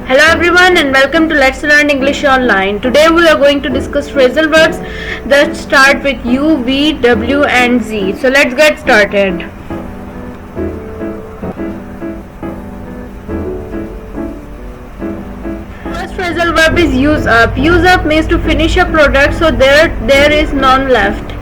Hello everyone and welcome to Let's Learn English Online. Today we are going to discuss phrasal verbs that start with U, V, W and Z. So let's get started. First phrasal verb is use up. Use up means to finish a product, so there is none left.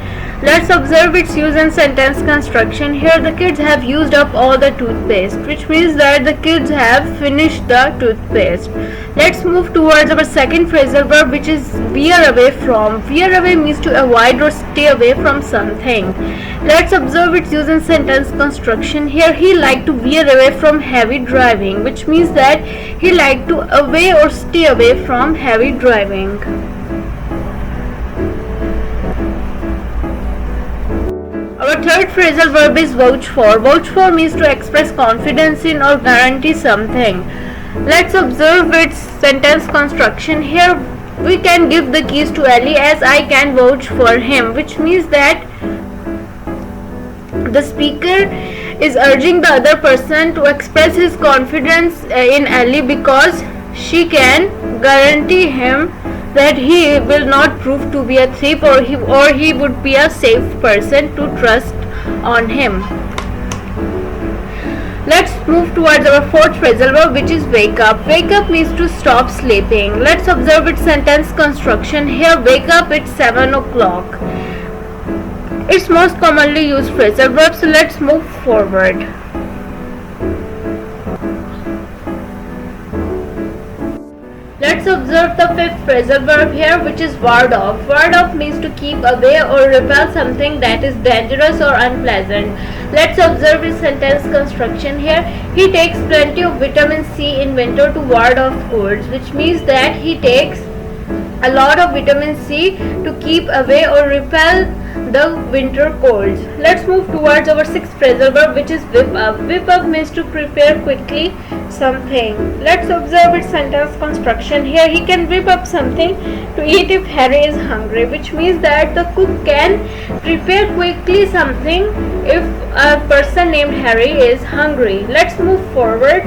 Let's observe its use in sentence construction. Here the kids have used up all the toothpaste, which means that the kids have finished the toothpaste. Let's move towards our second phrasal verb, which is veer away from. Veer away means to avoid or stay away from something. Let's observe its use in sentence construction. Here he liked to veer away from heavy driving, which means that he liked to away or stay away from heavy driving. Our third phrasal verb is vouch for. Vouch for means to express confidence in or guarantee something. Let's observe its sentence construction. Here we can give the keys to Ali as I can vouch for him, which means that the speaker is urging the other person to express his confidence in Ali because she can guarantee him that he will not prove to be a thief or he would be a safe person to trust on him. Let's move towards our fourth phrasal verb, which is wake up. Wake up means to stop sleeping. Let's observe its sentence construction. Here wake up at 7 o'clock. It's most commonly used phrasal verb, so let's move forward. Let's observe the fifth phrasal verb here, which is ward off. Ward off means to keep away or repel something that is dangerous or unpleasant. Let's observe his sentence construction here. He takes plenty of vitamin C in winter to ward off colds, which means that he takes a lot of vitamin C to keep away or repel the winter colds. Let's move towards our sixth phrasal verb, which is whip up. Whip up means to prepare quickly something. Let's observe its sentence construction. Here he can whip up something to eat if Harry is hungry, which means that the cook can prepare quickly something if a person named Harry is hungry. Let's move forward.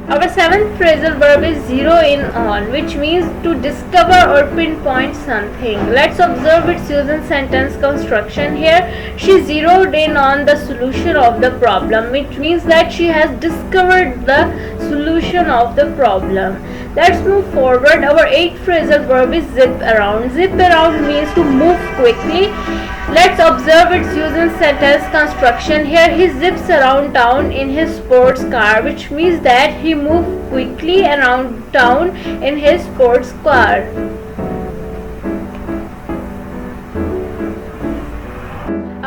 Our seventh phrasal verb is zero in on, which means to discover or pinpoint something. Let's observe its use in sentence construction. Here she zeroed in on the solution of the problem, which means that she has discovered the solution of the problem. Let's move forward. Our eighth phrasal verb is zip around. Zip around means to move quickly. Let's observe its use in sentence construction. Here he zips around town in his sports car, which means that he moves quickly around town in his sports car.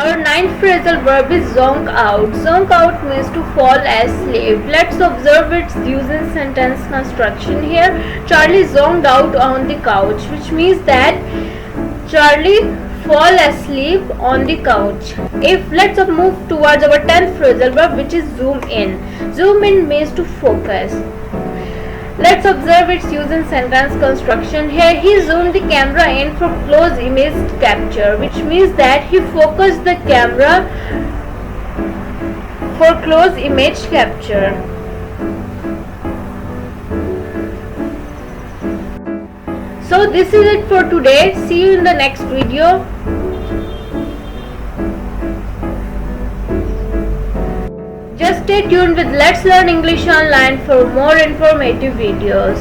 Our ninth phrasal verb is zonk out. Zonk out means to fall asleep. Let's observe its use in sentence construction. Here Charlie zoned out on the couch, which means that Charlie fall asleep on the couch. Let's move towards our 10th phrasal verb, which is zoom in. Zoom in means to focus. Let's observe its use in sentence construction. Here he zoomed the camera in for close image capture, which means that he focused the camera for close image capture. So this is it for today. See you in the next video. Just stay tuned with Let's Learn English Online for more informative videos.